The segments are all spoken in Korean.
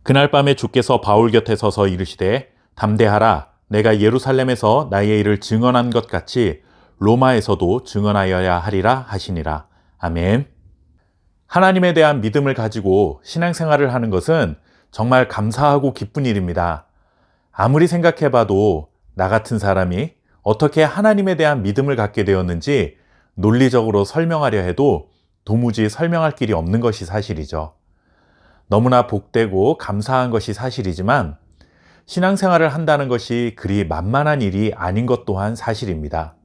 그날 밤에 주께서 바울 곁에 서서 이르시되 담대하라. 내가 예루살렘에서 나의 일을 증언한 것 같이 로마에서도 증언하여야 하리라 하시니라. 아멘. 하나님에 대한 믿음을 가지고 신앙생활을 하는 것은 정말 감사하고 기쁜 일입니다. 아무리 생각해봐도 나 같은 사람이 어떻게 하나님에 대한 믿음을 갖게 되었는지 논리적으로 설명하려 해도 도무지 설명할 길이 없는 것이 사실이죠. 너무나 복되고 감사한 것이 사실이지만 신앙생활을 한다는 것이 그리 만만한 일이 아닌 것 또한 사실입니다.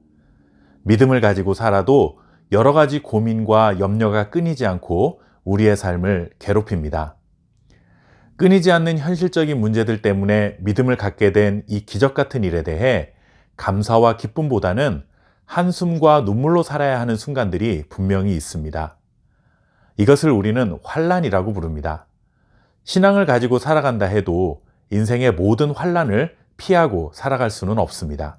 믿음을 가지고 살아도 여러 가지 고민과 염려가 끊이지 않고 우리의 삶을 괴롭힙니다. 끊이지 않는 현실적인 문제들 때문에 믿음을 갖게 된 이 기적 같은 일에 대해 감사와 기쁨보다는 한숨과 눈물로 살아야 하는 순간들이 분명히 있습니다. 이것을 우리는 환난이라고 부릅니다. 신앙을 가지고 살아간다 해도 인생의 모든 환난을 피하고 살아갈 수는 없습니다.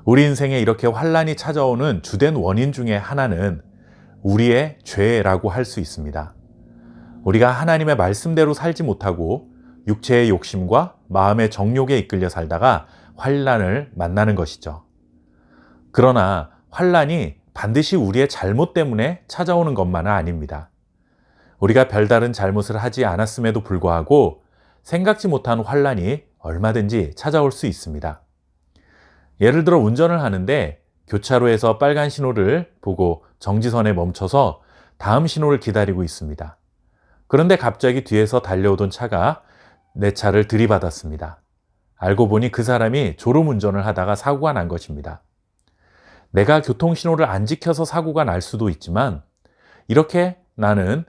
우리 인생에 이렇게 환난이 찾아오는 주된 원인 중에 하나는 우리의 죄라고 할 수 있습니다. 우리가 하나님의 말씀대로 살지 못하고 육체의 욕심과 마음의 정욕에 이끌려 살다가 환난을 만나는 것이죠. 그러나 환난이 반드시 우리의 잘못 때문에 찾아오는 것만은 아닙니다. 우리가 별다른 잘못을 하지 않았음에도 불구하고 생각지 못한 환난이 얼마든지 찾아올 수 있습니다. 예를 들어 운전을 하는데 교차로에서 빨간 신호를 보고 정지선에 멈춰서 다음 신호를 기다리고 있습니다. 그런데 갑자기 뒤에서 달려오던 차가 내 차를 들이받았습니다. 알고 보니 그 사람이 졸음운전을 하다가 사고가 난 것입니다. 내가 교통신호를 안 지켜서 사고가 날 수도 있지만 이렇게 나는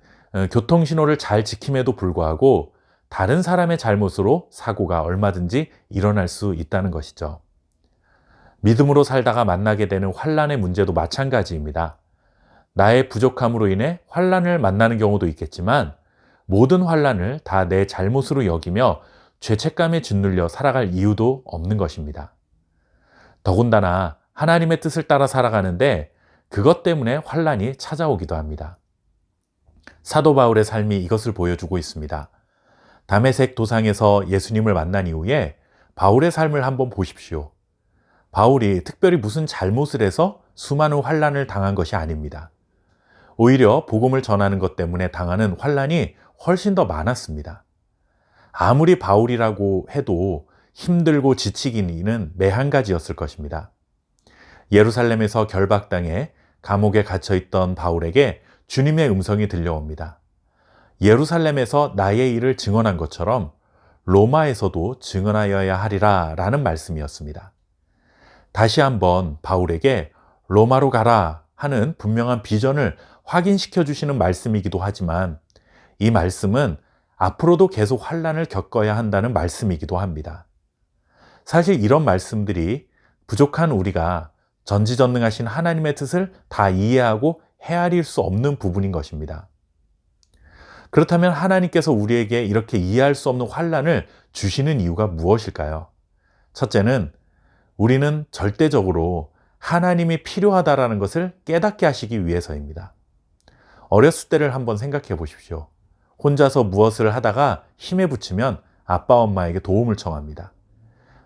교통신호를 잘 지킴에도 불구하고 다른 사람의 잘못으로 사고가 얼마든지 일어날 수 있다는 것이죠. 믿음으로 살다가 만나게 되는 환난의 문제도 마찬가지입니다. 나의 부족함으로 인해 환난을 만나는 경우도 있겠지만 모든 환난을 다 내 잘못으로 여기며 죄책감에 짓눌려 살아갈 이유도 없는 것입니다. 더군다나 하나님의 뜻을 따라 살아가는데 그것 때문에 환난이 찾아오기도 합니다. 사도 바울의 삶이 이것을 보여주고 있습니다. 다메섹 도상에서 예수님을 만난 이후에 바울의 삶을 한번 보십시오. 바울이 특별히 무슨 잘못을 해서 수많은 환난을 당한 것이 아닙니다. 오히려 복음을 전하는 것 때문에 당하는 환난이 훨씬 더 많았습니다. 아무리 바울이라고 해도 힘들고 지치기는 매 한 가지였을 것입니다. 예루살렘에서 결박당해 감옥에 갇혀있던 바울에게 주님의 음성이 들려옵니다. 예루살렘에서 나의 일을 증언한 것처럼 로마에서도 증언하여야 하리라 라는 말씀이었습니다. 다시 한번 바울에게 로마로 가라 하는 분명한 비전을 확인시켜 주시는 말씀이기도 하지만 이 말씀은 앞으로도 계속 환난을 겪어야 한다는 말씀이기도 합니다. 사실 이런 말씀들이 부족한 우리가 전지전능하신 하나님의 뜻을 다 이해하고 헤아릴 수 없는 부분인 것입니다. 그렇다면 하나님께서 우리에게 이렇게 이해할 수 없는 환난을 주시는 이유가 무엇일까요? 첫째는 우리는 절대적으로 하나님이 필요하다라는 것을 깨닫게 하시기 위해서입니다. 어렸을 때를 한번 생각해 보십시오. 혼자서 무엇을 하다가 힘에 부치면 아빠, 엄마에게 도움을 청합니다.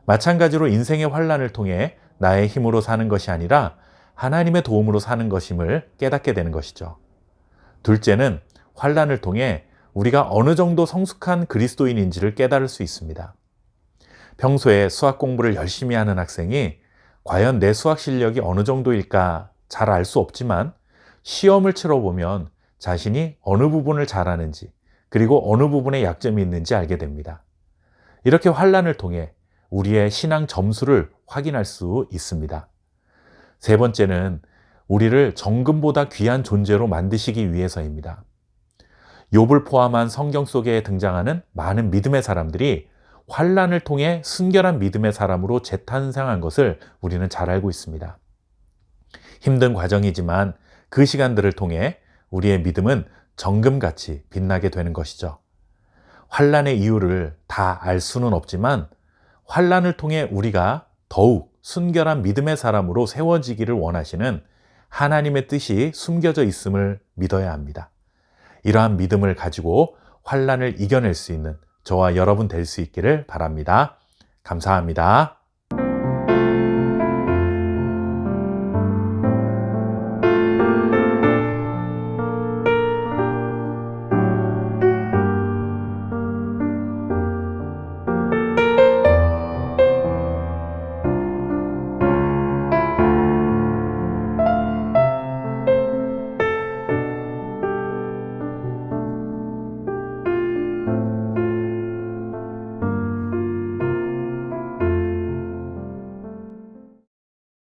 마찬가지로 인생의 환난을 통해 나의 힘으로 사는 것이 아니라 하나님의 도움으로 사는 것임을 깨닫게 되는 것이죠. 둘째는 환난을 통해 우리가 어느 정도 성숙한 그리스도인인지를 깨달을 수 있습니다. 평소에 수학 공부를 열심히 하는 학생이 과연 내 수학 실력이 어느 정도일까 잘 알 수 없지만 시험을 치러보면 자신이 어느 부분을 잘하는지 그리고 어느 부분에 약점이 있는지 알게 됩니다. 이렇게 환난을 통해 우리의 신앙 점수를 확인할 수 있습니다. 세 번째는 우리를 정금보다 귀한 존재로 만드시기 위해서입니다. 욥을 포함한 성경 속에 등장하는 많은 믿음의 사람들이 환난을 통해 순결한 믿음의 사람으로 재탄생한 것을 우리는 잘 알고 있습니다. 힘든 과정이지만 그 시간들을 통해 우리의 믿음은 정금같이 빛나게 되는 것이죠. 환난의 이유를 다 알 수는 없지만 환난을 통해 우리가 더욱 순결한 믿음의 사람으로 세워지기를 원하시는 하나님의 뜻이 숨겨져 있음을 믿어야 합니다. 이러한 믿음을 가지고 환난을 이겨낼 수 있는 저와 여러분 될 수 있기를 바랍니다. 감사합니다.